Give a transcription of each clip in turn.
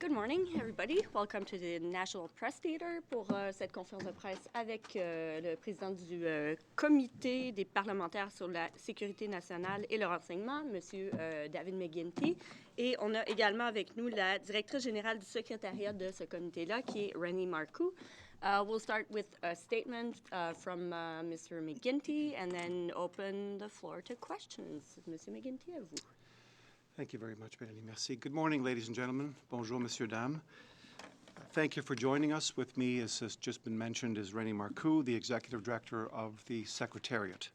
Good morning, everybody. Welcome to the National Press Theatre pour cette conférence de presse avec le président du Comité des parlementaires sur la sécurité nationale et le renseignement, M. David McGuinty. Et on a également avec nous la directrice générale du secrétariat de ce comité-là, qui est Rennie Marcoux. We'll start with a statement from Mr. McGuinty and then open the floor to questions. Mr. McGuinty, à vous. Thank you very much, Melanie. Merci. Good morning, ladies and gentlemen. Bonjour, Monsieur, Dame. Thank you for joining us. With me, as has just been mentioned, is Rennie Marcoux, the Executive Director of the Secretariat.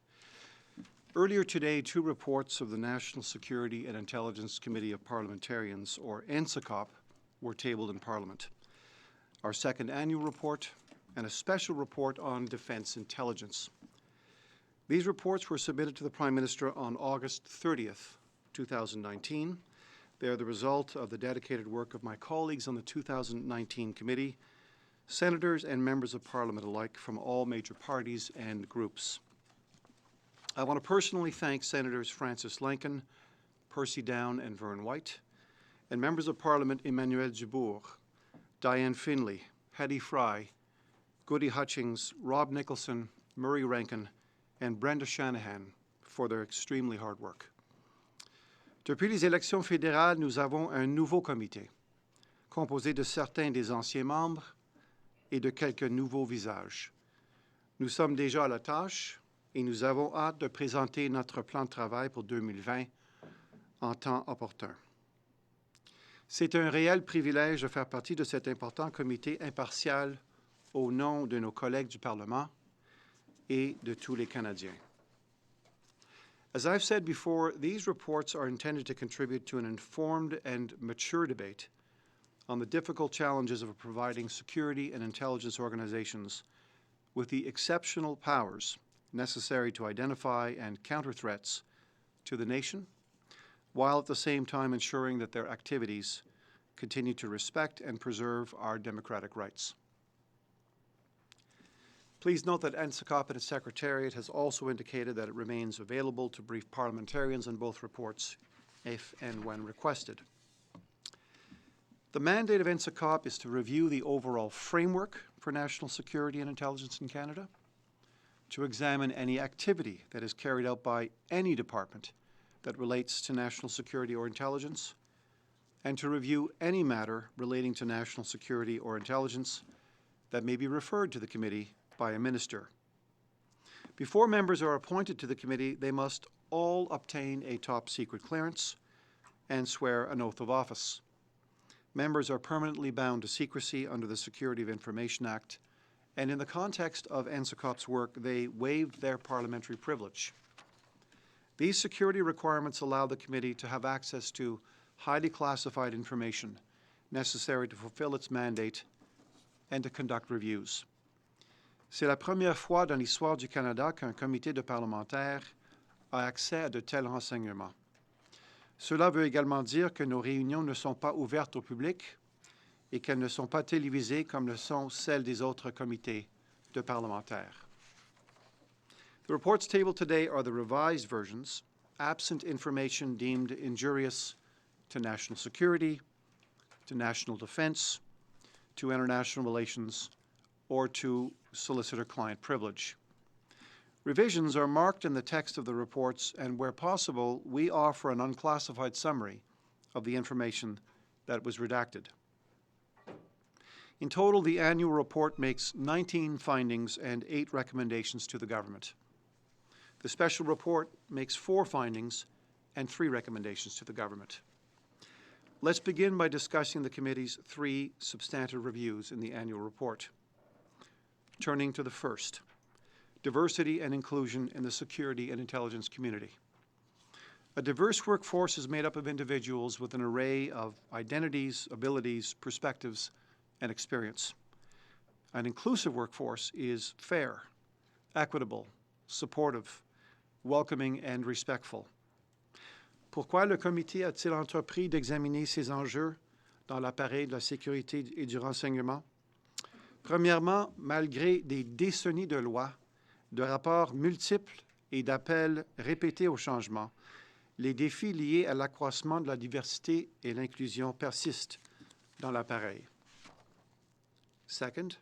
Earlier today, two reports of the National Security and Intelligence Committee of Parliamentarians, or NSICOP, were tabled in Parliament. Our second annual report and a special report on defence intelligence. These reports were submitted to the Prime Minister on August 30th, 2019. They are the result of the dedicated work of my colleagues on the 2019 committee, senators and members of Parliament alike from all major parties and groups. I want to personally thank Senators Francis Lincoln, Percy Down and Vern White, and members of Parliament Emmanuel Dubourg, Diane Finlay, Hedy Fry, Goody Hutchings, Rob Nicholson, Murray Rankin, and Brenda Shanahan for their extremely hard work. Depuis les élections fédérales, nous avons un nouveau comité, composé de certains des anciens membres et de quelques nouveaux visages. Nous sommes déjà à la tâche et nous avons hâte de présenter notre plan de travail pour 2020 en temps opportun. C'est un réel privilège de faire partie de cet important comité impartial au nom de nos collègues du Parlement et de tous les Canadiens. As I've said before, these reports are intended to contribute to an informed and mature debate on the difficult challenges of providing security and intelligence organizations with the exceptional powers necessary to identify and counter threats to the nation, while at the same time ensuring that their activities continue to respect and preserve our democratic rights. Please note that NSICOP and its Secretariat has also indicated that it remains available to brief parliamentarians on both reports if and when requested. The mandate of NSICOP is to review the overall framework for national security and intelligence in Canada, to examine any activity that is carried out by any department that relates to national security or intelligence, and to review any matter relating to national security or intelligence that may be referred to the committee by a minister. Before members are appointed to the committee, they must all obtain a top-secret clearance and swear an oath of office. Members are permanently bound to secrecy under the Security of Information Act, and in the context of NSICOP's work, they waived their parliamentary privilege. These security requirements allow the committee to have access to highly classified information necessary to fulfill its mandate and to conduct reviews. C'est la première fois dans l'histoire du Canada qu'un comité de parlementaires a accès à de tels renseignements. Cela veut également dire que nos réunions ne sont pas ouvertes au public et qu'elles ne sont pas télévisées comme le sont celles des autres comités de parlementaires. The reports tabled today are the revised versions, absent information deemed injurious to national security, to national defense, to international relations, or to solicitor-client privilege. Revisions are marked in the text of the reports, and where possible, we offer an unclassified summary of the information that was redacted. In total, the annual report makes 19 findings and 8 recommendations to the government. The special report makes 4 findings and 3 recommendations to the government. Let's begin by discussing the committee's 3 substantive reviews in the annual report. Turning to the first, diversity and inclusion in the security and intelligence community. A diverse workforce is made up of individuals with an array of identities, abilities, perspectives, and experience. An inclusive workforce is fair, equitable, supportive, welcoming, and respectful. Pourquoi le comité a-t-il entrepris d'examiner ces enjeux dans l'appareil de la sécurité et du renseignement? Premièrement, malgré des décennies de lois, de rapports multiples et d'appels répétés au changement, les défis liés à l'accroissement de la diversité et l'inclusion persistent dans l'appareil. Second,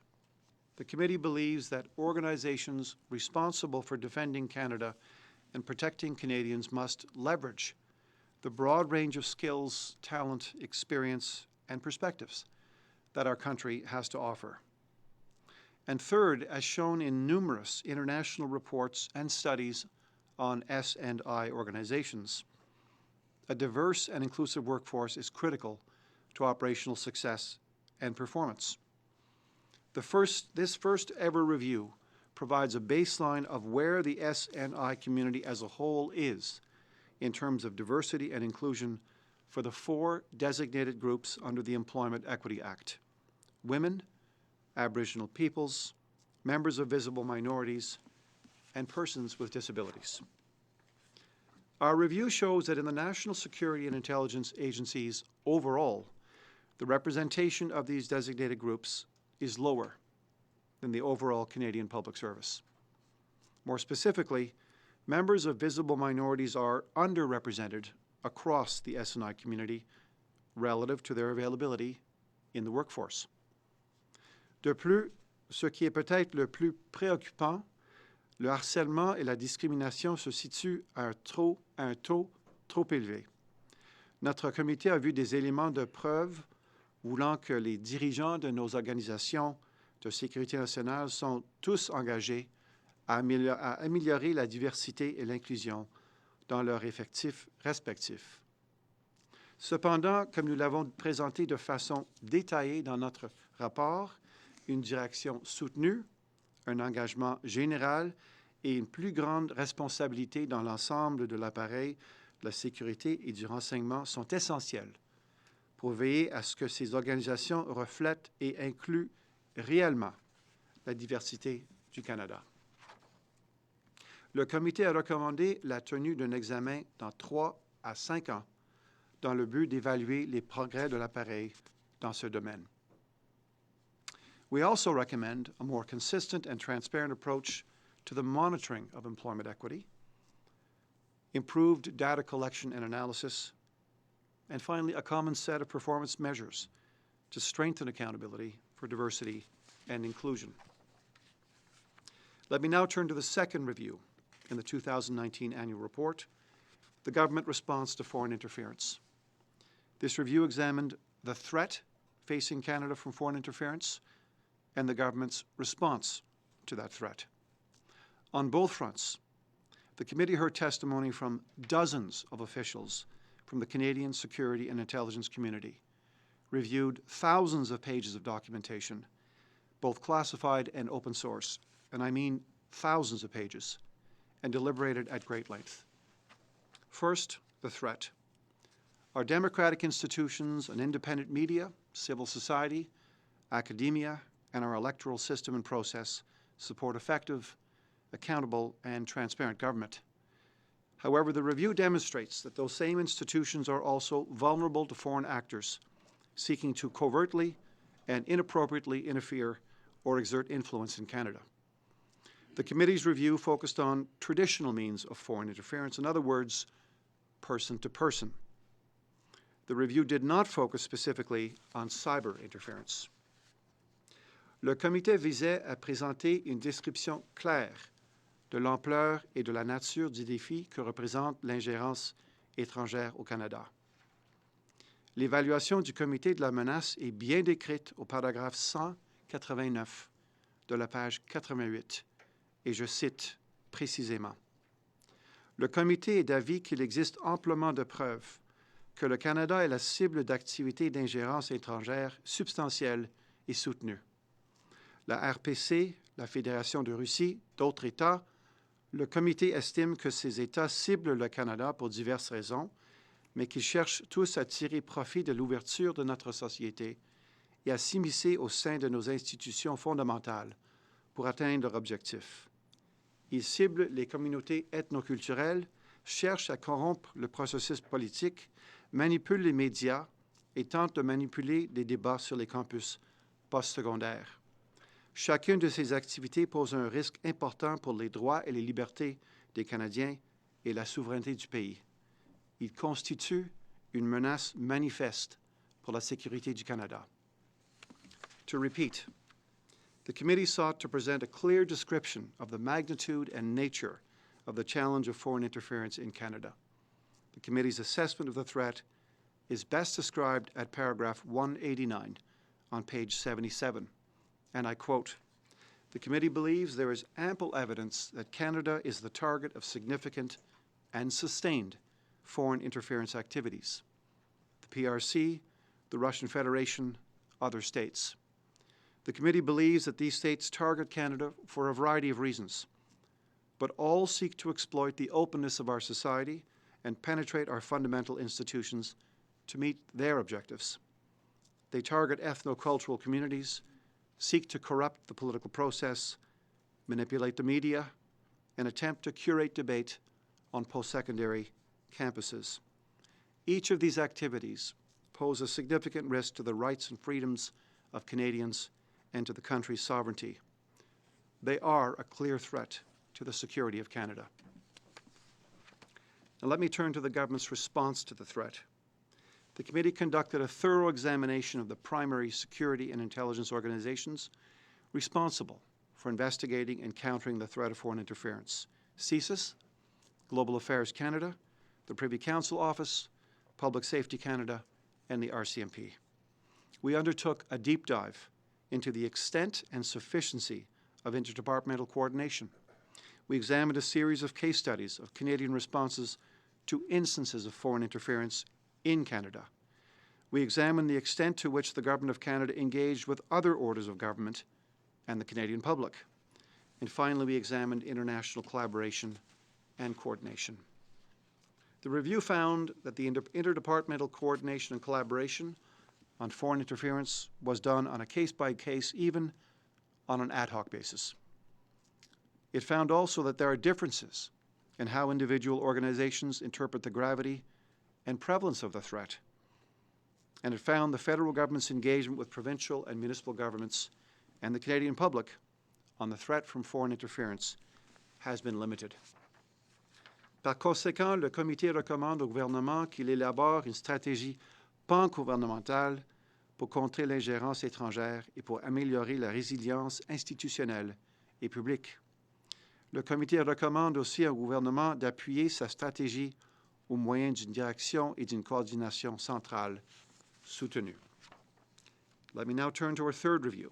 the committee believes that organizations responsible for defending Canada and protecting Canadians must leverage the broad range of skills, talent, experience, and perspectives that our country has to offer. And third, as shown in numerous international reports and studies on S&I organizations, a diverse and inclusive workforce is critical to operational success and performance. This first ever review provides a baseline of where the S&I community as a whole is in terms of diversity and inclusion for the 4 designated groups under the Employment Equity Act: women, Aboriginal peoples, members of visible minorities, and persons with disabilities. Our review shows that in the national security and intelligence agencies overall, the representation of these designated groups is lower than the overall Canadian public service. More specifically, members of visible minorities are underrepresented across the S&I community relative to their availability in the workforce. De plus, ce qui est peut-être le plus préoccupant, le harcèlement et la discrimination se situent à un taux trop élevé. Notre comité a vu des éléments de preuve voulant que les dirigeants de nos organisations de sécurité nationale sont tous engagés à améliorer la diversité et l'inclusion dans leurs effectifs respectifs. Cependant, comme nous l'avons présenté de façon détaillée dans notre rapport, une direction soutenue, un engagement général et une plus grande responsabilité dans l'ensemble de l'appareil de la sécurité et du renseignement sont essentiels pour veiller à ce que ces organisations reflètent et incluent réellement la diversité du Canada. Le comité a recommandé la tenue d'un examen dans 3 à 5 ans dans le but d'évaluer les progrès de l'appareil dans ce domaine. We also recommend a more consistent and transparent approach to the monitoring of employment equity, improved data collection and analysis, and finally, a common set of performance measures to strengthen accountability for diversity and inclusion. Let me now turn to the second review in the 2019 annual report, the government response to foreign interference. This review examined the threat facing Canada from foreign interference and the government's response to that threat. On both fronts, the committee heard testimony from dozens of officials from the Canadian security and intelligence community, reviewed thousands of pages of documentation, both classified and open source, and I mean thousands of pages, and deliberated at great length. First, the threat. Our democratic institutions and independent media, civil society, academia, and our electoral system and process support effective, accountable, and transparent government. However, the review demonstrates that those same institutions are also vulnerable to foreign actors seeking to covertly and inappropriately interfere or exert influence in Canada. The committee's review focused on traditional means of foreign interference, in other words, person to person. The review did not focus specifically on cyber interference. Le comité visait à présenter une description claire de l'ampleur et de la nature du défi que représente l'ingérence étrangère au Canada. L'évaluation du comité de la menace est bien décrite au paragraphe 189 de la page 88, et je cite précisément. Le comité est d'avis qu'il existe amplement de preuves que le Canada est la cible d'activités d'ingérence étrangère substantielles et soutenues. La RPC, la Fédération de Russie, d'autres États, le comité estime que ces États ciblent le Canada pour diverses raisons, mais qu'ils cherchent tous à tirer profit de l'ouverture de notre société et à s'immiscer au sein de nos institutions fondamentales pour atteindre leur objectif. Ils ciblent les communautés ethnoculturelles, cherchent à corrompre le processus politique, manipulent les médias et tentent de manipuler les débats sur les campus postsecondaires. Chacune de ces activités pose un risque important pour les droits et les libertés des Canadiens et la souveraineté du pays. Il constitue une menace manifeste pour la sécurité du Canada. To repeat, the committee sought to present a clear description of the magnitude and nature of the challenge of foreign interference in Canada. The committee's assessment of the threat is best described at paragraph 189 on page 77, and I quote, "The committee believes there is ample evidence that Canada is the target of significant and sustained foreign interference activities. The PRC, the Russian Federation, other states. The committee believes that these states target Canada for a variety of reasons, but all seek to exploit the openness of our society and penetrate our fundamental institutions to meet their objectives. They target ethno-cultural communities, seek to corrupt the political process, manipulate the media, and attempt to curate debate on post-secondary campuses. Each of these activities pose a significant risk to the rights and freedoms of Canadians and to the country's sovereignty. They are a clear threat to the security of Canada." Now let me turn to the government's response to the threat. The committee conducted a thorough examination of the primary security and intelligence organizations responsible for investigating and countering the threat of foreign interference: CSIS, Global Affairs Canada, the Privy Council Office, Public Safety Canada, and the RCMP. We undertook a deep dive into the extent and sufficiency of interdepartmental coordination. We examined a series of case studies of Canadian responses to instances of foreign interference in Canada. We examined the extent to which the Government of Canada engaged with other orders of government and the Canadian public. And finally, we examined international collaboration and coordination. The review found that the interdepartmental coordination and collaboration on foreign interference was done on a case-by-case, even on an ad hoc basis. It found also that there are differences in how individual organizations interpret the gravity and prevalence of the threat. And it found the federal government's engagement with provincial and municipal governments and the Canadian public on the threat from foreign interference has been limited. Par conséquent, le comité recommande au gouvernement qu'il élabore une stratégie pan-gouvernementale pour contrer l'ingérence étrangère et pour améliorer la résilience institutionnelle et publique. Le comité recommande aussi au gouvernement d'appuyer sa stratégie au moyen d'une direction et d'une coordination centrale soutenue. Let me now turn to our third review,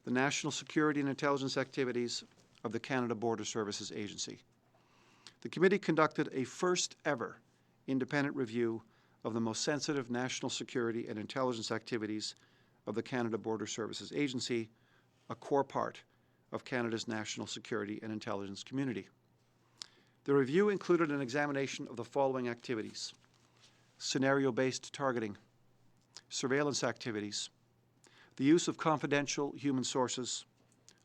the national security and intelligence activities of the Canada Border Services Agency. The committee conducted a first-ever independent review of the most sensitive national security and intelligence activities of the Canada Border Services Agency, a core part of Canada's national security and intelligence community. The review included an examination of the following activities: scenario-based targeting, surveillance activities, the use of confidential human sources,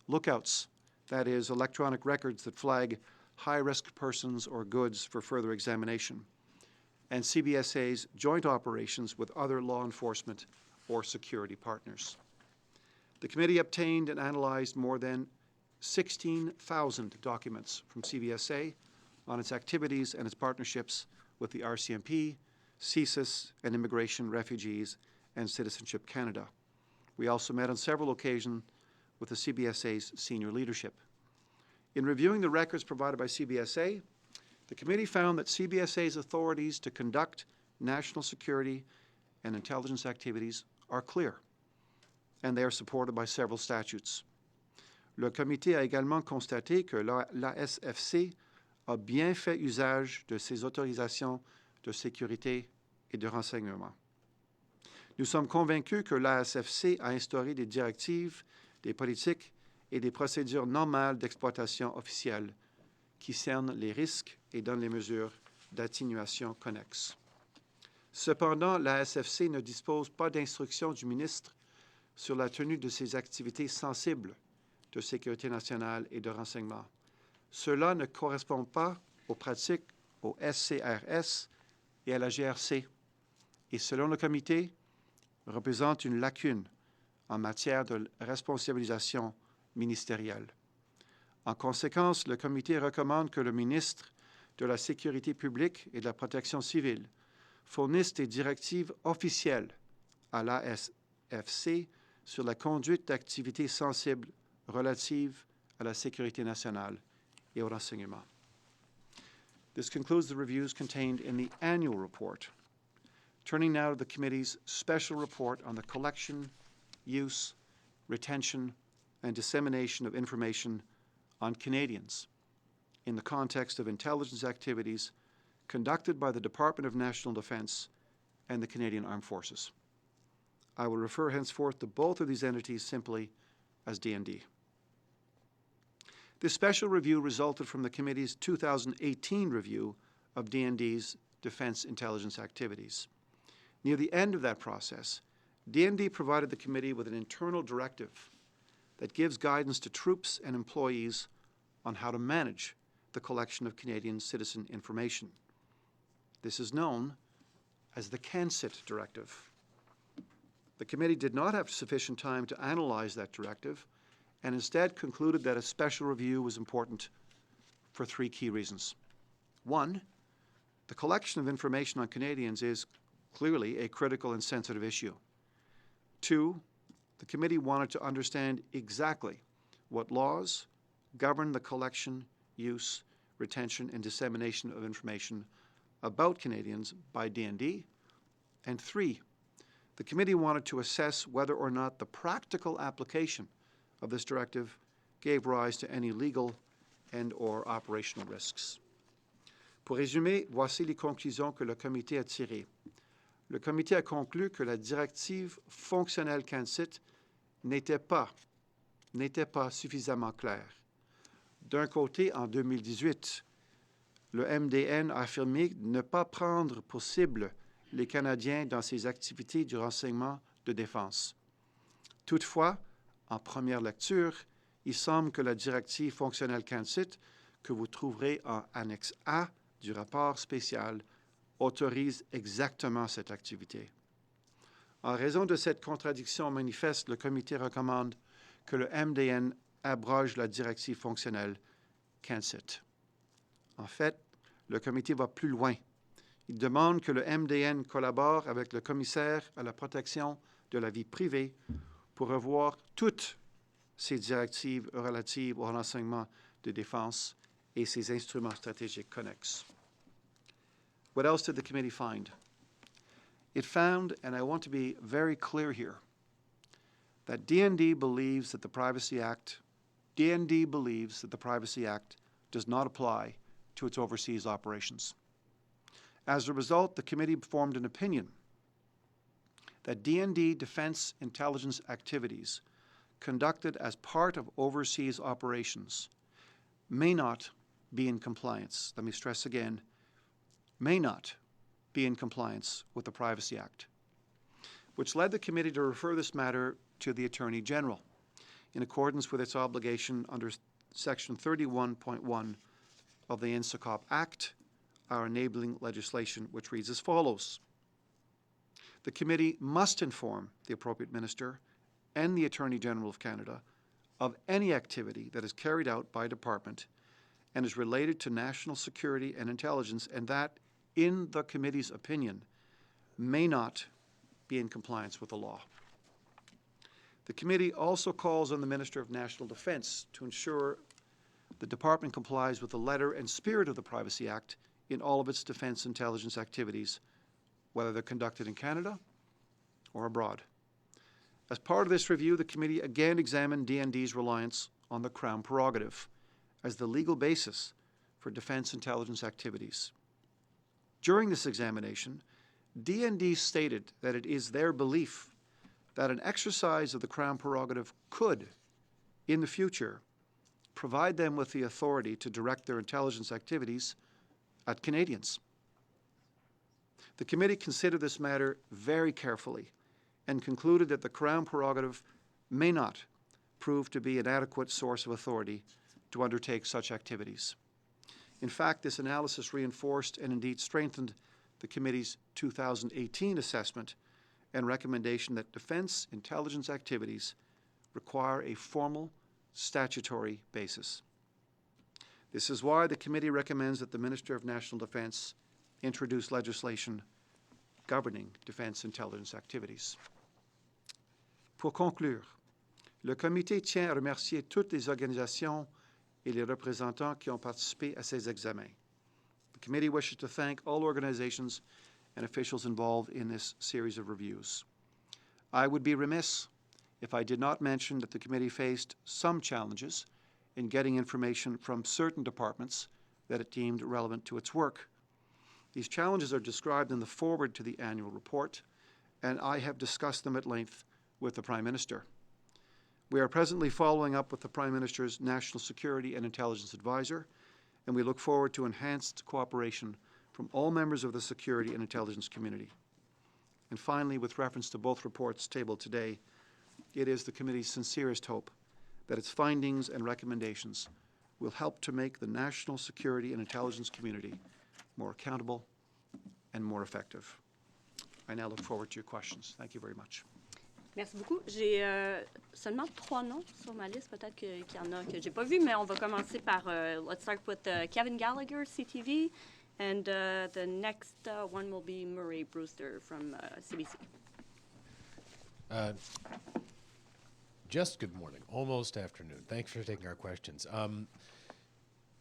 lookouts, that is, electronic records that flag high-risk persons or goods for further examination, and CBSA's joint operations with other law enforcement or security partners. The committee obtained and analyzed more than 16,000 documents from CBSA on its activities and its partnerships with the RCMP, CSIS, and Immigration, Refugees, and Citizenship Canada. We also met on several occasions with the CBSA's senior leadership. In reviewing the records provided by CBSA, the committee found that CBSA's authorities to conduct national security and intelligence activities are clear, and they are supported by several statutes. Le comité a également constaté que l'ASFC a bien fait usage de ses autorisations de sécurité et de renseignement. Nous sommes convaincus que l'ASFC a instauré des directives, des politiques et des procédures normales d'exploitation officielle qui cernent les risques et donnent les mesures d'atténuation connexes. Cependant, l'ASFC ne dispose pas d'instructions du ministre sur la tenue de ses activités sensibles de sécurité nationale et de renseignement. Cela ne correspond pas aux pratiques au SCRS et à la GRC, et selon le comité, représente une lacune en matière de responsabilisation ministérielle. En conséquence, le comité recommande que le ministre de la Sécurité publique et de la Protection civile fournisse des directives officielles à l'ASFC sur la conduite d'activités sensibles relatives à la sécurité nationale et au renseignement. This concludes the reviews contained in the annual report. Turning now to the committee's special report on the collection, use, retention, and dissemination of information on Canadians in the context of intelligence activities conducted by the Department of National Defence and the Canadian Armed Forces. I will refer henceforth to both of these entities simply as D&D. This special review resulted from the committee's 2018 review of D&D's defence intelligence activities. Near the end of that process, D&D provided the committee with an internal directive that gives guidance to troops and employees on how to manage the collection of Canadian citizen information. This is known as the CANCIT directive. The committee did not have sufficient time to analyze that directive and instead concluded that a special review was important for three key reasons. One, the collection of information on Canadians is clearly a critical and sensitive issue. Two, the committee wanted to understand exactly what laws govern the collection, use, retention, and dissemination of information about Canadians by D&D. And three, the committee wanted to assess whether or not the practical application of this directive gave rise to any legal and/or operational risks. Pour résumer, voici les conclusions que le comité a tirées. Le comité a conclu que la directive fonctionnelle CANCIT n'était pas suffisamment claire. D'un côté, en 2018, le MDN a affirmé ne pas prendre pour cible les Canadiens dans ses activités du renseignement de défense. Toutefois, en première lecture, il semble que la directive fonctionnelle CANCIT, que vous trouverez en annexe A du rapport spécial, autorise exactement cette activité. En raison de cette contradiction manifeste, le comité recommande que le MDN abroge la directive fonctionnelle CANCIT. En fait, le comité va plus loin. Il demande que le MDN collabore avec le commissaire à la protection de la vie privée pour revoir toutes ces directives relatives au renseignement de défense et ses instruments stratégiques connexes. What else did the committee find? It found, and I want to be very clear here, that D&D believes that the Privacy Act does not apply to its overseas operations. As a result, the committee formed an opinion that D&D defense intelligence activities conducted as part of overseas operations may not be in compliance. Let me stress again, may not be in compliance with the Privacy Act, which led the committee to refer this matter to the Attorney General in accordance with its obligation under Section 31.1 of the NSICOP Act, our enabling legislation, which reads as follows. The committee must inform the appropriate minister and the Attorney General of Canada of any activity that is carried out by a department and is related to national security and intelligence, and that, in the committee's opinion, may not be in compliance with the law. The committee also calls on the Minister of National Defence to ensure the department complies with the letter and spirit of the Privacy Act in all of its defence intelligence activities, whether they're conducted in Canada or abroad. As part of this review, the committee again examined D&D's reliance on the Crown prerogative as the legal basis for defence intelligence activities. During this examination, D&D stated that it is their belief that an exercise of the Crown prerogative could, in the future, provide them with the authority to direct their intelligence activities at Canadians. The committee considered this matter very carefully and concluded that the Crown prerogative may not prove to be an adequate source of authority to undertake such activities. In fact, this analysis reinforced and indeed strengthened the committee's 2018 assessment and recommendation that defence intelligence activities require a formal statutory basis. This is why the committee recommends that the Minister of National Defence introduce legislation governing defence intelligence activities. Pour conclure, le comité tient à remercier toutes les organisations et les représentants qui ont participé à ces examens. The committee wishes to thank all organizations and officials involved in this series of reviews. I would be remiss if I did not mention that the committee faced some challenges in getting information from certain departments that it deemed relevant to its work. These challenges are described in the foreword to the annual report, and I have discussed them at length with the Prime Minister. We are presently following up with the Prime Minister's National Security and Intelligence Advisor, and we look forward to enhanced cooperation from all members of the security and intelligence community. And finally, with reference to both reports tabled today, it is the committee's sincerest hope that its findings and recommendations will help to make the national security and intelligence community more accountable and more effective. I now look forward to your questions. Thank you very much. Merci beaucoup. J'ai seulement 3 noms sur ma liste. Peut-être qu'il y en a que j'ai pas vu, mais on va commencer par, let's start with Kevin Gallagher, CTV, and the next one will be Murray Brewster from CBC. Just good morning, almost afternoon. Thanks for taking our questions.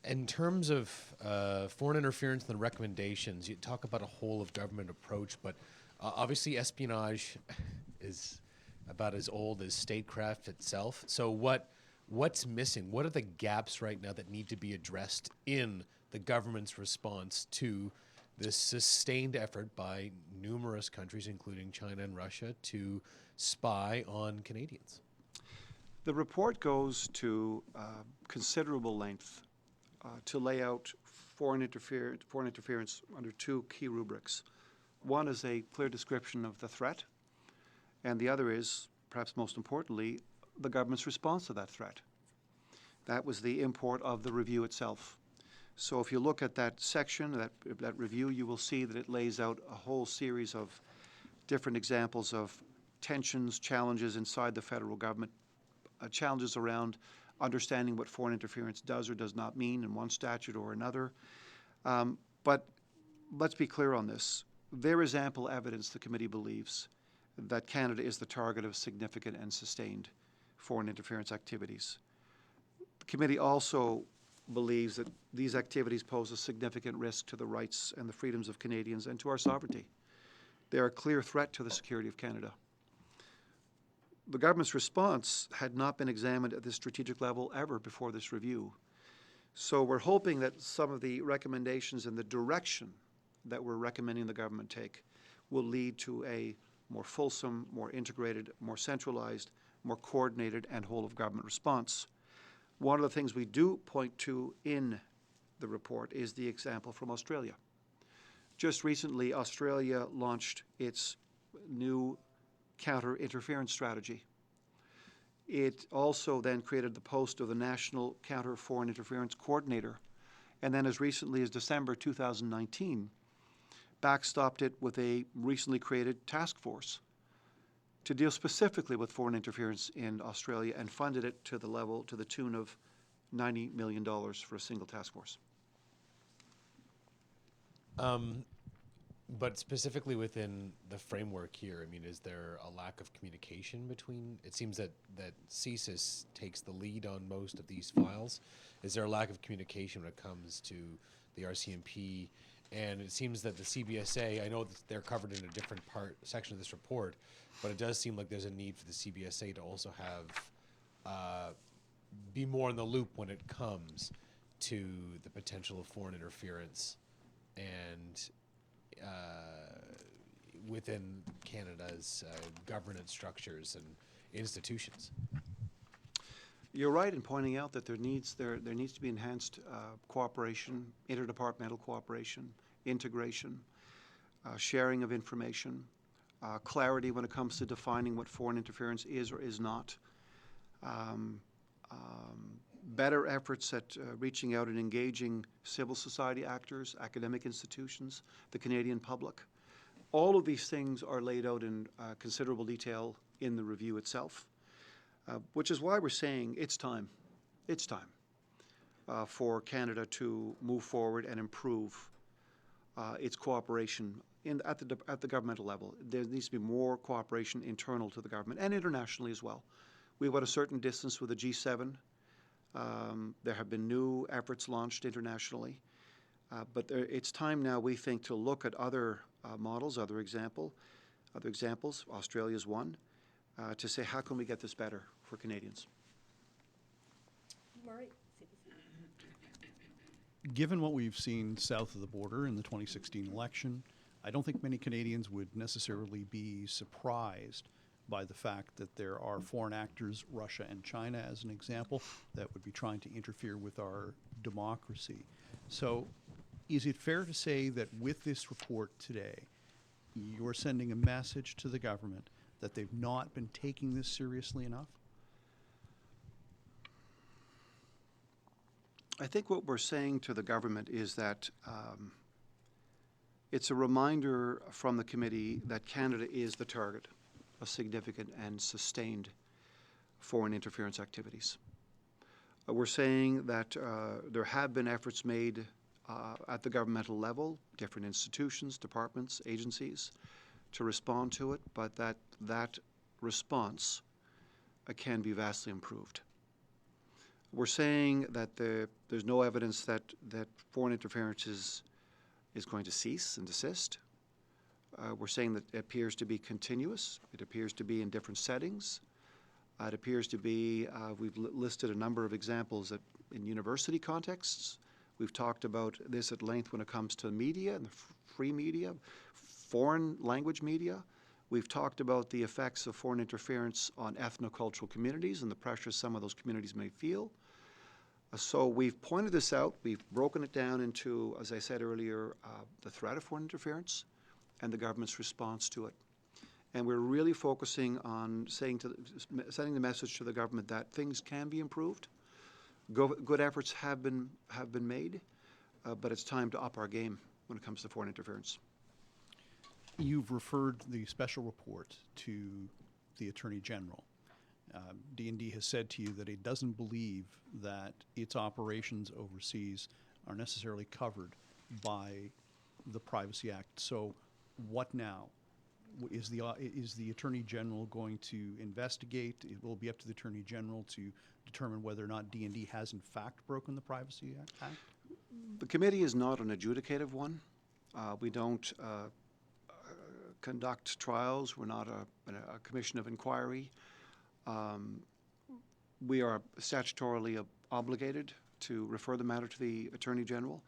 In terms of foreign interference and the recommendations, you talk about a whole of government approach, but obviously espionage is about as old as statecraft itself. So what's missing? What are the gaps right now that need to be addressed in the government's response to this sustained effort by numerous countries, including China and Russia, to spy on Canadians? The report goes to considerable length to lay out foreign interference under 2 key rubrics. One is a clear description of the threat, and the other is, perhaps most importantly, the government's response to that threat. That was the import of the review itself. So if you look at that section, that review, you will see that it lays out a whole series of different examples of tensions, challenges inside the federal government, challenges around understanding what foreign interference does or does not mean in one statute or another. But let's be clear on this. There is ample evidence, the committee believes, that Canada is the target of significant and sustained foreign interference activities. The committee also believes that these activities pose a significant risk to the rights and the freedoms of Canadians and to our sovereignty. They are a clear threat to the security of Canada. The government's response had not been examined at this strategic level ever before this review. So we're hoping that some of the recommendations and the direction that we're recommending the government take will lead to a more fulsome, more integrated, more centralized, more coordinated, and whole-of-government response. One of the things we do point to in the report is the example from Australia. Just recently, Australia launched its new counter-interference strategy. It also then created the post of the National Counter-Foreign Interference Coordinator, and then as recently as December 2019, backstopped it with a recently created task force to deal specifically with foreign interference in Australia and funded it to the tune of $90 million for a single task force. But specifically within the framework here, I mean, is there a lack of communication between? It seems that CSIS takes the lead on most of these files. Is there a lack of communication when it comes to the RCMP? And it seems that the CBSA, I know that they're covered in a different section of this report, but it does seem like there's a need for the CBSA to also have be more in the loop when it comes to the potential of foreign interference and within Canada's governance structures and institutions. You're right in pointing out that there needs to be enhanced cooperation, interdepartmental cooperation, integration, sharing of information, clarity when it comes to defining what foreign interference is or is not, better efforts at reaching out and engaging civil society actors, academic institutions, the Canadian public. All of these things are laid out in considerable detail in the review itself, which is why we're saying it's time for Canada to move forward and improve its cooperation at the governmental level. There needs to be more cooperation internal to the government and internationally as well. We've got a certain distance with the G7. There have been new efforts launched internationally. But it's time now, we think, to look at other models, other examples. Australia's one, to say, how can we get this better for Canadians? Murray. Given what we've seen south of the border in the 2016 election, I don't think many Canadians would necessarily be surprised by the fact that there are foreign actors, Russia and China as an example, that would be trying to interfere with our democracy. So is it fair to say that with this report today, you're sending a message to the government that they've not been taking this seriously enough? I think what we're saying to the government is that it's a reminder from the committee that Canada is the target of significant and sustained foreign interference activities. We're saying that there have been efforts made at the governmental level, different institutions, departments, agencies, to respond to it, but that response can be vastly improved. We're saying that there's no evidence that foreign interference is going to cease and desist. We're saying that it appears to be continuous. It appears to be in different settings. It appears to be, we've listed a number of examples in university contexts. We've talked about this at length when it comes to media and the free media, foreign language media. We've talked about the effects of foreign interference on ethnocultural communities and the pressures some of those communities may feel. So we've pointed this out. We've broken it down into, as I said earlier, the threat of foreign interference and the government's response to it. And we're really focusing on sending the message to the government that things can be improved. Good efforts have been made, but it's time to up our game when it comes to foreign interference. You've referred the special report to the Attorney General. D&D has said to you that it doesn't believe that its operations overseas are necessarily covered by the Privacy Act. So what now? Is the Attorney General going to investigate? It will be up to the Attorney General to determine whether or not D&D has in fact broken the Privacy Act? The committee is not an adjudicative one. We don't conduct trials. We're not a commission of inquiry. We are statutorily obligated to refer the matter to the Attorney General.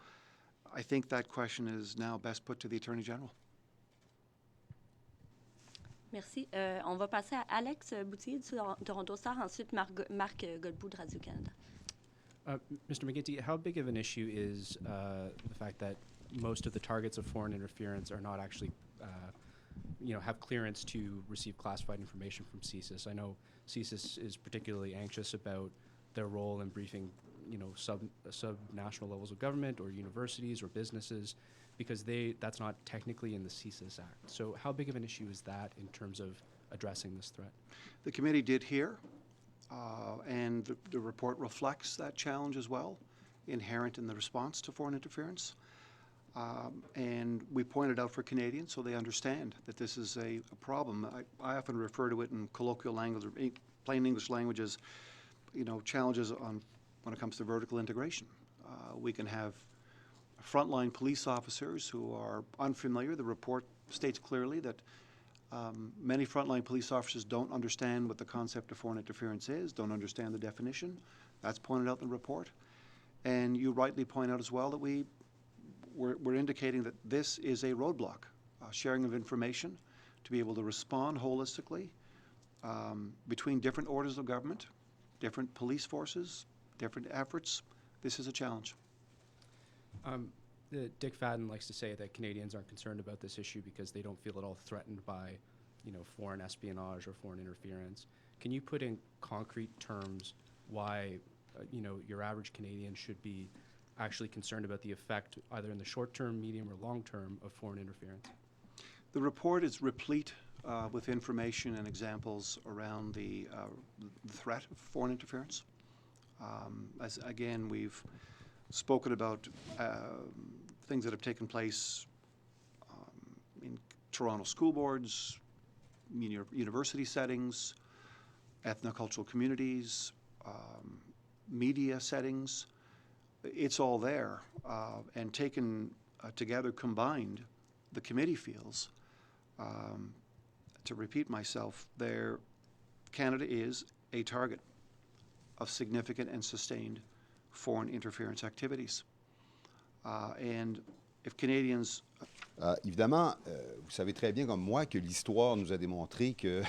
I think that question is now best put to the Attorney General. Merci. On va passer à Alex Boutier du Toronto Star, ensuite Marc Godbout de Radio-Canada. Mr. McGuinty, how big of an issue is the fact that most of the targets of foreign interference are not actually, have clearance to receive classified information from CSIS? I know CSIS is particularly anxious about their role in briefing, sub-national levels of government or universities or businesses, because that's not technically in the CSIS Act. So how big of an issue is that in terms of addressing this threat? The committee did hear, and the report reflects that challenge as well, inherent in the response to foreign interference. And we pointed out for Canadians so they understand that this is a problem. I often refer to it in colloquial language or plain English language as, challenges when it comes to vertical integration. We can have frontline police officers who are unfamiliar. The report states clearly that many frontline police officers don't understand what the concept of foreign interference is, don't understand the definition. That's pointed out in the report. And you rightly point out as well that we're indicating that this is a roadblock, sharing of information to be able to respond holistically between different orders of government, different police forces, different efforts. This is a challenge. Dick Fadden likes to say that Canadians aren't concerned about this issue because they don't feel at all threatened by, foreign espionage or foreign interference. Can you put in concrete terms why, your average Canadian should be actually concerned about the effect, either in the short term, medium, or long term, of foreign interference? The report is replete with information and examples around the threat of foreign interference. As again, we've spoken about things that have taken place in Toronto school boards, university settings, ethnocultural communities, media settings. It's all there. And taken together, combined, the committee feels, to repeat myself, Canada is a target of significant and sustained foreign interference activities. And if Canadians... Évidemment, vous savez très bien comme moi que l'histoire nous a démontré que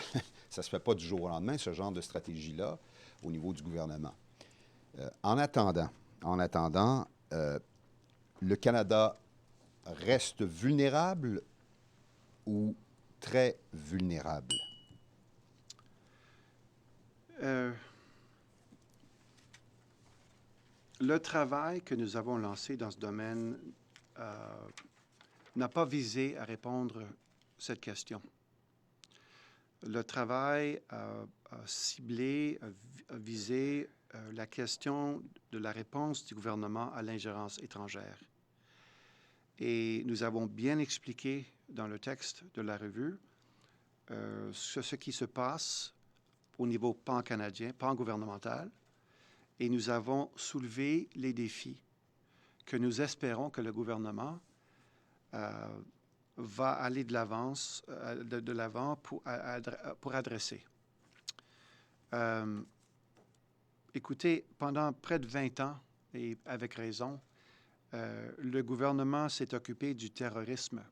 ça ne se fait pas du jour au lendemain, ce genre de stratégie-là, au niveau du gouvernement. En attendant, le Canada reste vulnérable ou très vulnérable? Le travail que nous avons lancé dans ce domaine n'a pas visé à répondre à cette question. Le travail a ciblé, a visé la question de la réponse du gouvernement à l'ingérence étrangère. Et nous avons bien expliqué dans le texte de la revue ce qui se passe au niveau pan-canadien, pan-gouvernemental, et nous avons soulevé les défis que nous espérons que le gouvernement va aller de l'avant pour adresser. Écoutez, pendant près de 20 ans, et avec raison, le gouvernement s'est occupé du terrorisme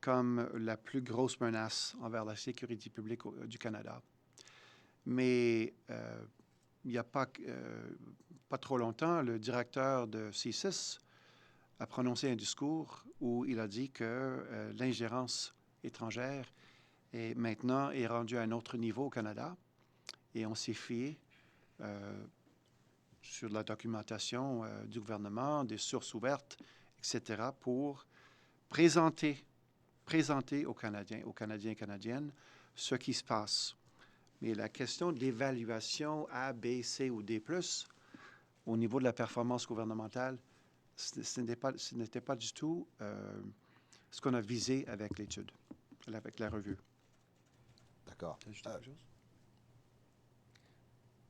comme la plus grosse menace envers la sécurité publique du Canada. Mais il n'y a pas trop longtemps, le directeur de C6 a prononcé un discours où il a dit que l'ingérence étrangère est rendue à un autre niveau au Canada. Et on s'est fié sur la documentation du gouvernement, des sources ouvertes, etc., pour présenter aux Canadiens et Canadiennes ce qui se passe. Mais la question d'évaluation A, B, C ou D+, au niveau de la performance gouvernementale, ce n'était pas du tout ce qu'on a visé avec l'étude, avec la revue. D'accord.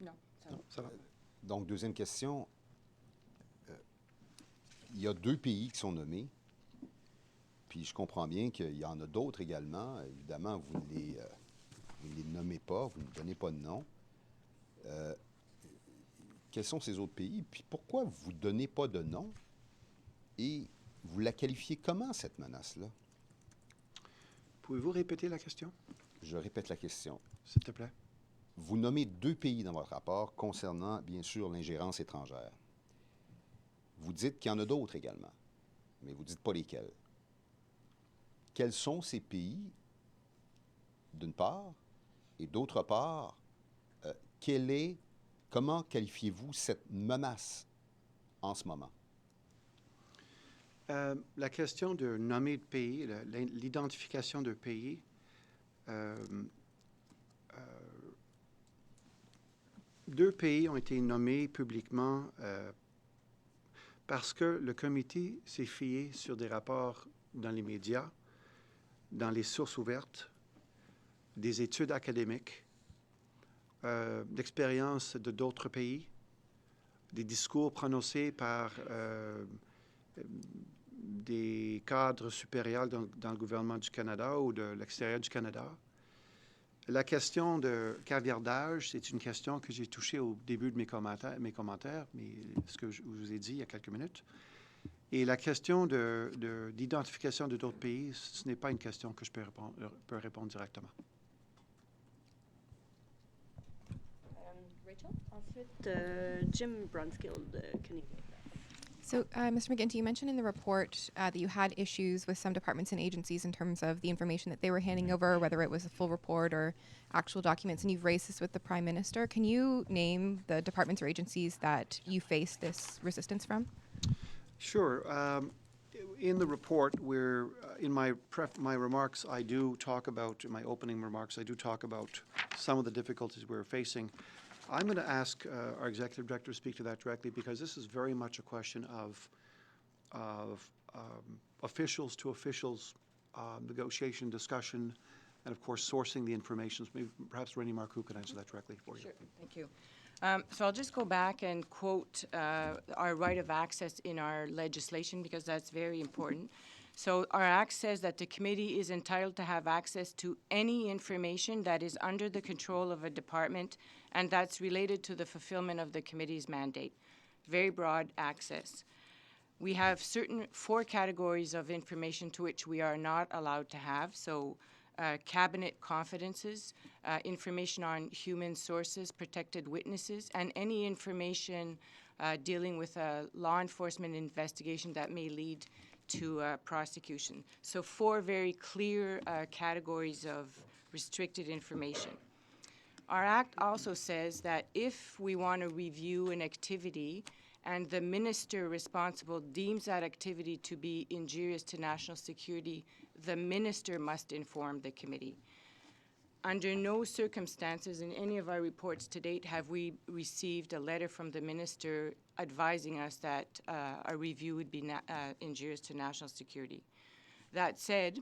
Non, ça va. Donc, deuxième question. Il y a 2 pays qui sont nommés, puis je comprends bien qu'il y en a d'autres également. Évidemment, vous ne les nommez pas, vous ne donnez pas de nom. Quels sont ces autres pays? Puis pourquoi vous ne donnez pas de nom? Et vous la qualifiez comment, cette menace-là? Pouvez-vous répéter la question? Je répète la question. S'il te plaît. Vous nommez 2 pays dans votre rapport concernant, bien sûr, l'ingérence étrangère. Vous dites qu'il y en a d'autres également, mais vous ne dites pas lesquels. Quels sont ces pays, d'une part, et d'autre part, comment qualifiez-vous cette menace en ce moment? La question de nommer de pays, l'identification de pays, 2 pays ont été nommés publiquement parce que le comité s'est fié sur des rapports dans les médias, dans les sources ouvertes, des études académiques, d'expériences de d'autres pays, des discours prononcés par des cadres supérieurs dans le gouvernement du Canada ou de l'extérieur du Canada. La question de caviardage, c'est une question que j'ai touchée au début de mes commentaires, mais ce que je vous ai dit il y a quelques minutes. Et la question d'identification de d'autres pays, ce n'est pas une question que je peux répondre directement. Rachel? Ensuite, Jim Brunskill, Canadian. So, Mr. McGuinty, you mentioned in the report that you had issues with some departments and agencies in terms of the information that they were handing over, whether it was a full report or actual documents, and you've raised this with the Prime Minister. Can you name the departments or agencies that you face this resistance from? Sure. In the report, in my remarks, I do talk about, in my opening remarks, I do talk about some of the difficulties we're facing. I'm going to ask our executive director to speak to that directly because this is very much a question of officials to officials negotiation, discussion, and of course, sourcing the information. Maybe perhaps Rennie Marcoux could answer that directly for you. Sure, thank you. So I'll just go back and quote our right of access in our legislation because that's very important. So our act says that the committee is entitled to have access to any information that is under the control of a department and that's related to the fulfillment of the committee's mandate. Very broad access. We have certain 4 categories of information to which we are not allowed to have. So cabinet confidences, information on human sources, protected witnesses, and any information dealing with a law enforcement investigation that may lead to prosecution. So 4 very clear categories of restricted information. Our act also says that if we want to review an activity and the minister responsible deems that activity to be injurious to national security, the minister must inform the committee. Under no circumstances in any of our reports to date have we received a letter from the minister advising us that a review would be injurious to national security. That said,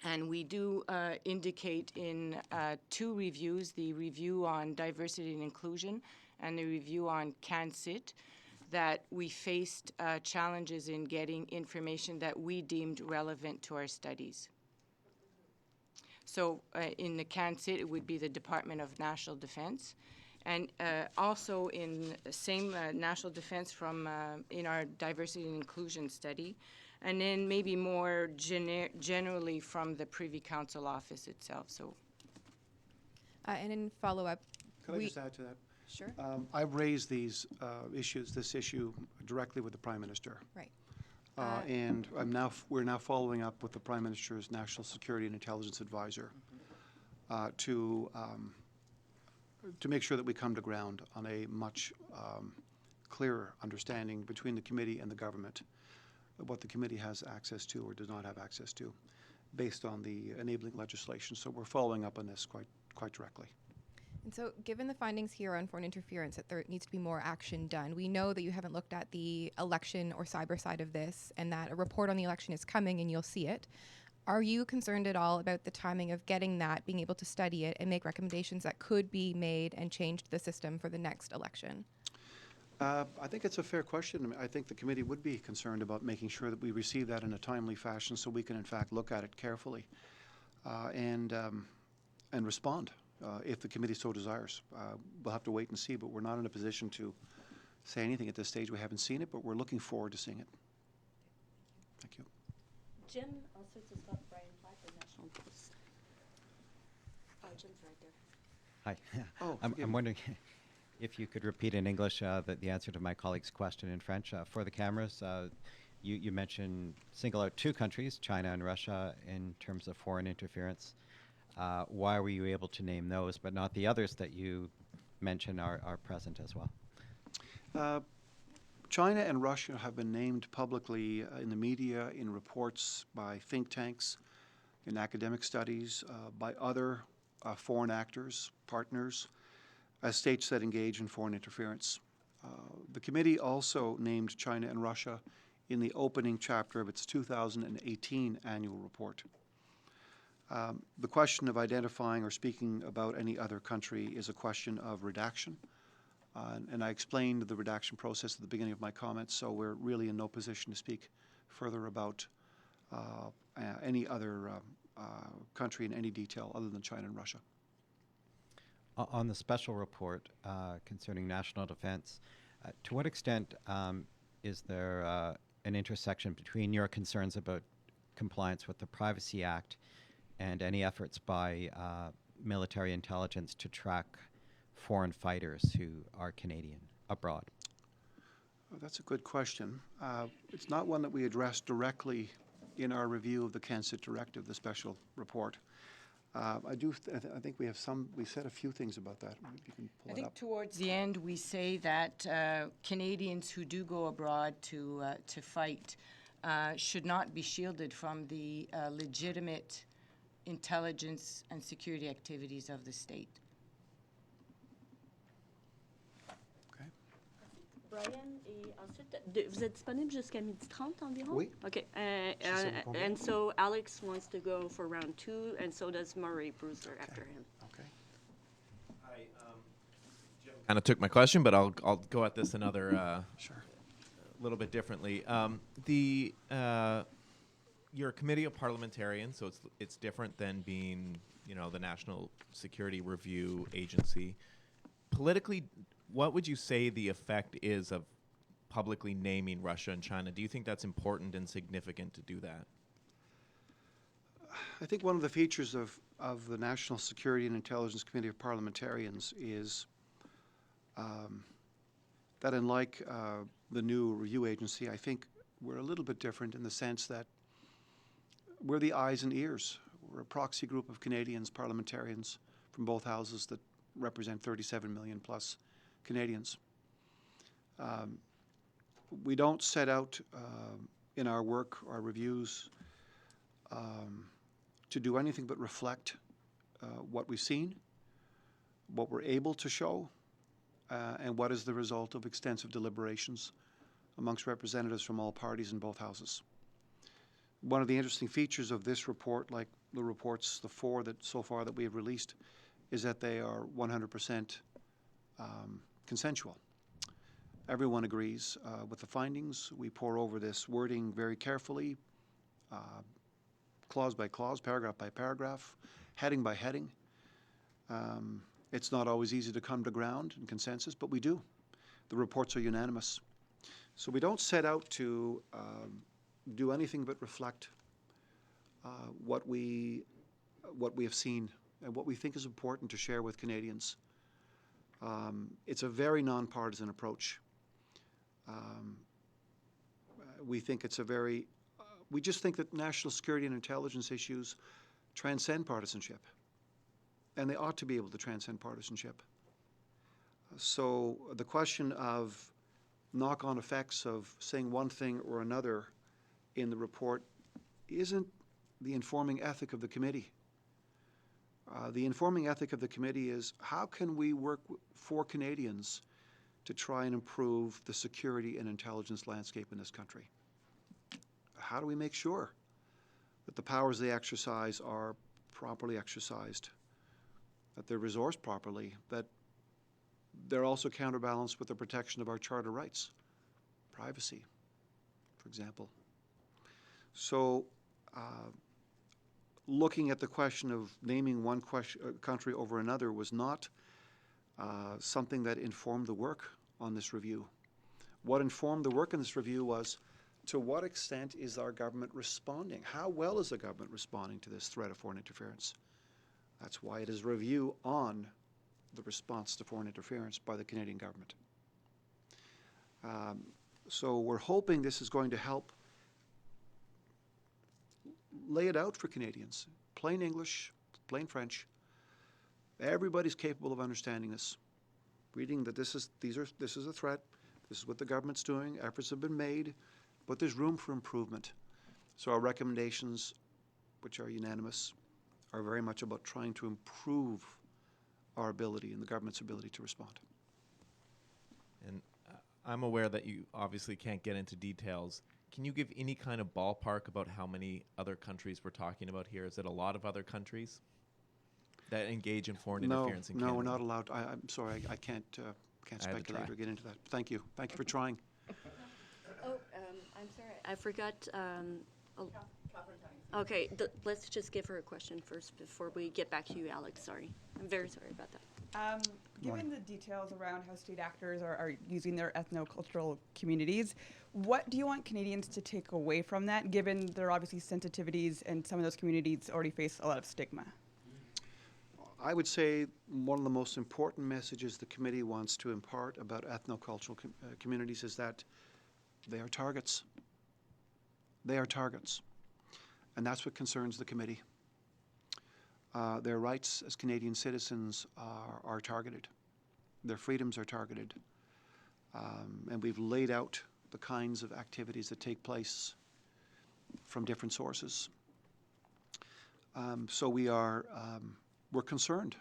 and we do indicate in 2 reviews, the review on diversity and inclusion and the review on CANSIT, that we faced challenges in getting information that we deemed relevant to our studies. So in the CANSIT, it would be the Department of National Defense. And also in the same national defense from in our diversity and inclusion study. And then maybe more generally from the Privy Council office itself. So. And in follow-up, Could I just add to that? Sure. I've raised these this issue directly with the Prime Minister. Right. And we're now following up with the Prime Minister's National Security and Intelligence Advisor to make sure that we come to ground on a much clearer understanding between the committee and the government of what the committee has access to or does not have access to based on the enabling legislation. So we're following up on this quite directly. And so given the findings here on foreign interference that there needs to be more action done, we know that you haven't looked at the election or cyber side of this and that a report on the election is coming and you'll see it. Are you concerned at all about the timing of getting that, being able to study it and make recommendations that could be made and change the system for the next election? I think it's a fair question. I mean, I think the committee would be concerned about making sure that we receive that in a timely fashion so we can in fact look at it carefully and respond. If the committee so desires. We'll have to wait and see, but we're not in a position to say anything at this stage. We haven't seen it, but we're looking forward to seeing it. Thank you. Jim, ensuite, ce sera Brian Platt, the National Post. Oh, Jim's right there. Hi. Oh, I'm wondering if you could repeat in English the answer to my colleague's question in French. For the cameras, you mentioned single out 2 countries, China and Russia, in terms of foreign interference. Why were you able to name those, but not the others that you mentioned are present as well? China and Russia have been named publicly in the media, in reports by think tanks, in academic studies, by other foreign actors, partners, as states that engage in foreign interference. The committee also named China and Russia in the opening chapter of its 2018 annual report. The question of identifying or speaking about any other country is a question of redaction. And I explained the redaction process at the beginning of my comments, so we're really in no position to speak further about any other country in any detail other than China and Russia. On the special report concerning national defense, to what extent is there an intersection between your concerns about compliance with the Privacy Act and any efforts by military intelligence to track foreign fighters who are Canadian abroad? Well, that's a good question. It's not one that we addressed directly in our review of the CANSIT directive, the special report. I think we said a few things about that. Maybe you can pull I it think up. towards the end we say that Canadians who do go abroad to fight should not be shielded from the legitimate intelligence and security activities of the state. Okay. Brian, et ensuite, vous êtes disponible jusqu'à 12h30 environ? Oui. Okay. sais vous combien? And so Alex wants to go for round 2, and so does Murray Bruiser after him. Okay. Kind of took my question, but I'll go at this another Sure. little bit differently. You're a committee of parliamentarians, so it's different than being, the National Security Review Agency. Politically, what would you say the effect is of publicly naming Russia and China? Do you think that's important and significant to do that? I think one of the features of the National Security and Intelligence Committee of Parliamentarians is that unlike the new review agency, I think we're a little bit different in the sense that we're the eyes and ears. We're a proxy group of Canadians, parliamentarians from both houses that represent 37 million plus Canadians. We don't set out in our work, our reviews, to do anything but reflect what we've seen, what we're able to show, and what is the result of extensive deliberations amongst representatives from all parties in both houses. One of the interesting features of this report, like the reports, the 4 that so far that we have released, is that they are 100% consensual. Everyone agrees with the findings. We pore over this wording very carefully, clause by clause, paragraph by paragraph, heading by heading. It's not always easy to come to ground and consensus, but we do. The reports are unanimous. So we don't set out to do anything but reflect what we have seen and what we think is important to share with Canadians. It's a very nonpartisan approach. We think it's a very, we just think that national security and intelligence issues transcend partisanship, and they ought to be able to transcend partisanship. So the question of knock-on effects of saying one thing or another in the report isn't the informing ethic of the committee. The informing ethic of the committee is how can we work for Canadians to try and improve the security and intelligence landscape in this country? How do we make sure that the powers they exercise are properly exercised, that they're resourced properly, that they're also counterbalanced with the protection of our charter rights, privacy, for example. So looking at the question of naming one country over another was not something that informed the work on this review. What informed the work on this review was, to what extent is our government responding? How well is the government responding to this threat of foreign interference? That's why it is a review on the response to foreign interference by the Canadian government. So we're hoping this is going to help lay it out for Canadians. Plain English, plain French. Everybody's capable of understanding this. Reading that this is a threat, this is what the government's doing, efforts have been made, but there's room for improvement. So our recommendations, which are unanimous, are very much about trying to improve our ability and the government's ability to respond. And I'm aware that you obviously can't get into details. Can you give any kind of ballpark about how many other countries we're talking about here? Is it a lot of other countries that engage in foreign interference in Canada? No, we're not allowed. I'm sorry, I can't speculate or get into that. Thank you. Thank you for trying. I'm sorry, I forgot. Okay, let's just give her a question first before we get back to you, Alex. Sorry. I'm very sorry about that. Given the details around how state actors are using their ethno-cultural communities, what do you want Canadians to take away from that, given there are obviously sensitivities and some of those communities already face a lot of stigma? I would say one of the most important messages the committee wants to impart about ethno-cultural communities is that they are targets. They are targets. And that's what concerns the committee. Their rights as Canadian citizens are targeted. Their freedoms are targeted. And we've laid out the kinds of activities that take place from different sources. So we're concerned.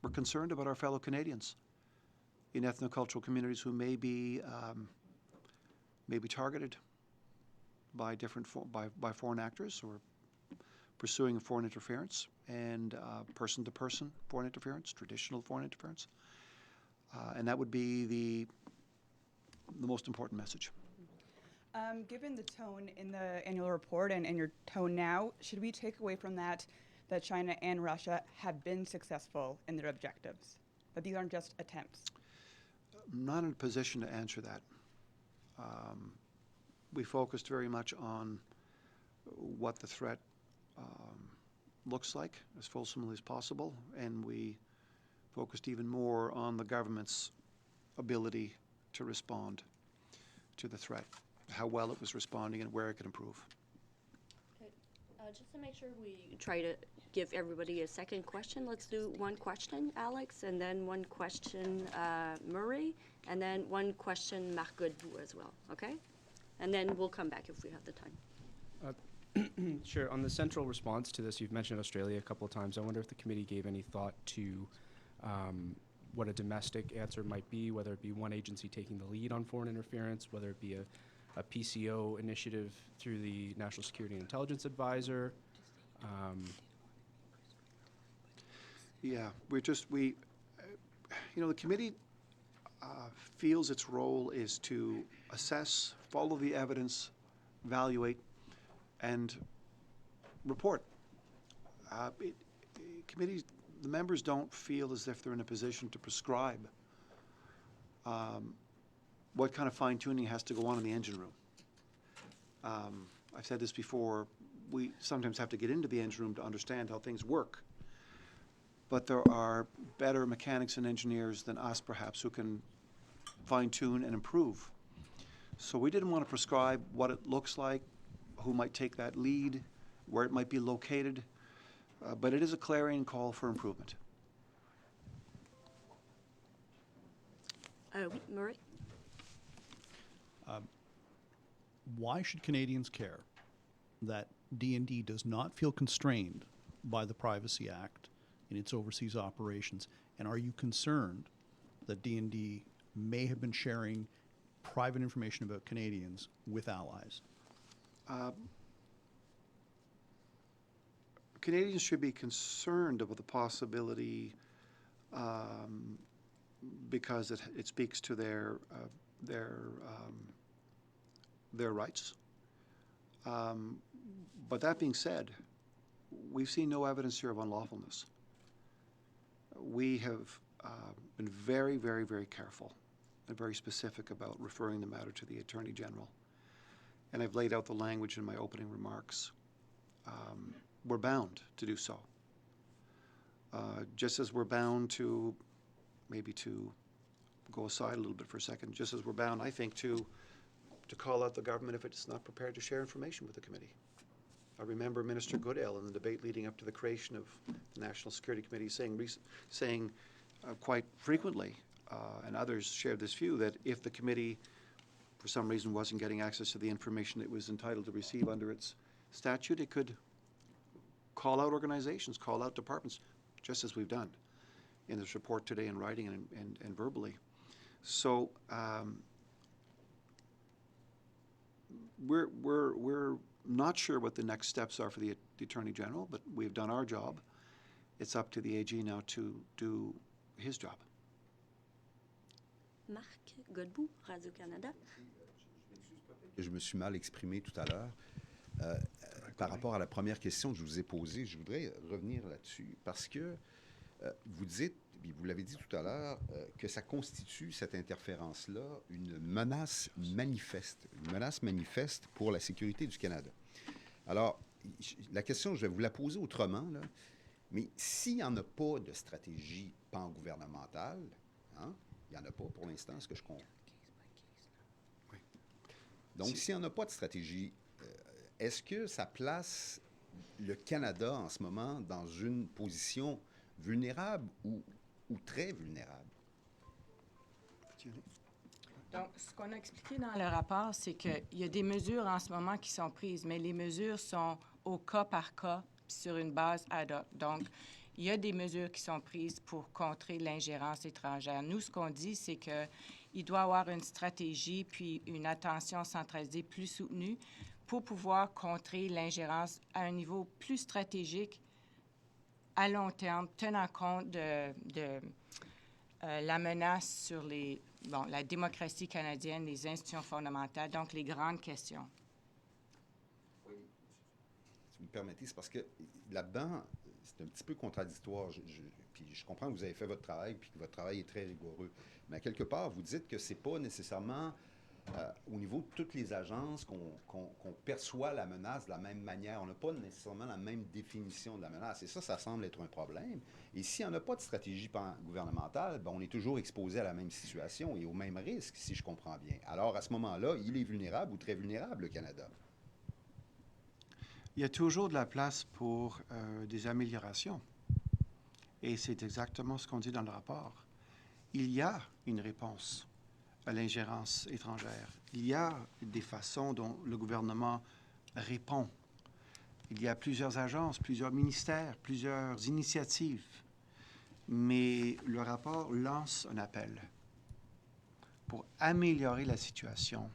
We're concerned about our fellow Canadians. in ethnocultural communities who may be targeted by by foreign actors or pursuing foreign interference and person-to-person foreign interference, traditional foreign interference, and that would be the most important message. Given the tone in the annual report and your tone now, should we take away from that China and Russia have been successful in their objectives, that these aren't just attempts? I'm not in a position to answer that. We focused very much on what the threat looks like as fulsomely as possible, and we focused even more on the government's ability to respond to the threat, how well it was responding and where it could improve. Okay. Just to make sure we try to give everybody a second question, let's do one question, Alex, and then one question, Murray, and then one question, Marcoux as well, okay? And then we'll come back if we have the time. Sure. On the central response to this, you've mentioned Australia a couple of times. I wonder if the committee gave any thought to what a domestic answer might be, whether it be one agency taking the lead on foreign interference, whether it be a PCO initiative through the National Security and Intelligence Advisor. Yeah, the committee feels its role is to assess, follow the evidence, evaluate, and report. Committees, the members don't feel as if they're in a position to prescribe what kind of fine-tuning has to go on in the engine room. I've said this before, we sometimes have to get into the engine room to understand how things work. But there are better mechanics and engineers than us, perhaps, who can fine-tune and improve. So we didn't want to prescribe what it looks like, who might take that lead, where it might be located, but it is a clarion call for improvement. Murray? Why should Canadians care that D&D does not feel constrained by the Privacy Act in its overseas operations? And are you concerned that D&D may have been sharing private information about Canadians with allies? Canadians should be concerned about the possibility because it speaks to their rights. But that being said, we've seen no evidence here of unlawfulness. We have been very, very, very careful and very specific about referring the matter to the Attorney General. And I've laid out the language in my opening remarks. We're bound to do so. Just as we're bound to, maybe to go aside a little bit for a second, just as we're bound, I think, to call out the government if it's not prepared to share information with the committee. I remember Minister Goodale in the debate leading up to the creation of the National Security Committee saying quite frequently, and others shared this view, that if the committee for some reason wasn't getting access to the information it was entitled to receive under its statute, it could call out organizations, call out departments, just as we've done in this report today in writing and verbally. So we're not sure what the next steps are for the Attorney General, but we've done our job. It's up to the AG now to do his job. Marc Godbout, Radio-Canada. Je me suis mal exprimé tout à l'heure. Par rapport à la première question que je vous ai posée, je voudrais revenir là-dessus parce que vous dites, et vous l'avez dit tout à l'heure, que ça constitue, cette interférence-là, une menace manifeste pour la sécurité du Canada. Alors, la question, je vais vous la poser autrement, là, mais s'il n'y en a pas de stratégie pan-gouvernementale, hein, il n'y en a pas pour l'instant, ce que je comprends. Oui. Donc, s'il n'y en a pas de stratégie, est-ce que ça place le Canada en ce moment dans une position vulnérable ou très vulnérable? Donc, ce qu'on a expliqué dans le rapport, c'est qu'il y a des mesures en ce moment qui sont prises, mais les mesures sont au cas par cas sur une base ad hoc. Donc, il y a des mesures qui sont prises pour contrer l'ingérence étrangère. Nous, ce qu'on dit, c'est qu'il doit y avoir une stratégie puis une attention centralisée plus soutenue pour pouvoir contrer l'ingérence à un niveau plus stratégique à long terme, tenant compte de la menace sur la démocratie canadienne, les institutions fondamentales, donc les grandes questions. Oui, si vous me permettez, c'est parce que là-dedans, c'est un petit peu contradictoire. Puis je comprends que vous avez fait votre travail, puis que votre travail est très rigoureux. Mais à quelque part, vous dites que c'est pas nécessairement au niveau de toutes les agences qu'on perçoit la menace de la même manière. On n'a pas nécessairement la même définition de la menace. Et ça semble être un problème. Et s'il n'y en a pas de stratégie gouvernementale, ben on est toujours exposé à la même situation et au même risque, si je comprends bien. Alors, à ce moment-là, il est vulnérable ou très vulnérable, le Canada. Il y a toujours de la place pour des améliorations. Et c'est exactement ce qu'on dit dans le rapport. Il y a une réponse à l'ingérence étrangère. Il y a des façons dont le gouvernement répond. Il y a plusieurs agences, plusieurs ministères, plusieurs initiatives. Mais le rapport lance un appel pour améliorer la situation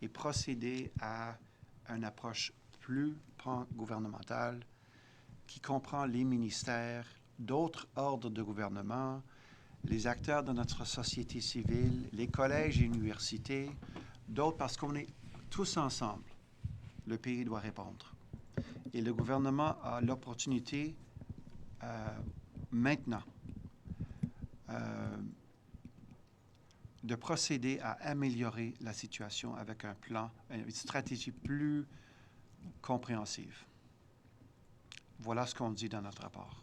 et procéder à une approche plus gouvernementale qui comprend les ministères, d'autres ordres de gouvernement, les acteurs de notre société civile, les collèges et universités, d'autres, parce qu'on est tous ensemble. Le pays doit répondre. Et le gouvernement a l'opportunité maintenant de procéder à améliorer la situation avec un plan, une stratégie plus compréhensive. Voilà ce qu'on dit dans notre rapport.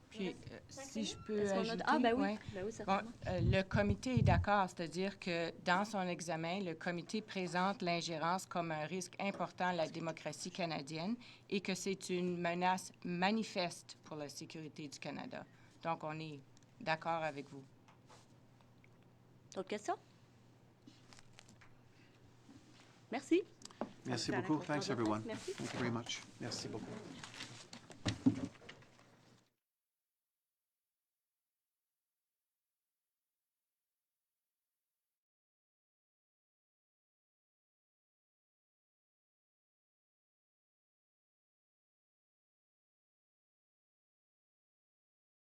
Puis, si je peux Est-ce qu'on a- ajouter... Ah, ben oui, ouais. ben oui, certainement. Le comité est d'accord, c'est-à-dire que dans son examen, le comité présente l'ingérence comme un risque important à la démocratie canadienne et que c'est une menace manifeste pour la sécurité du Canada. Donc, on est d'accord avec vous. D'autres questions? Merci. Merci À la beaucoup. conférence Thanks, de presse. everyone. Merci. Thank you very much. Merci beaucoup.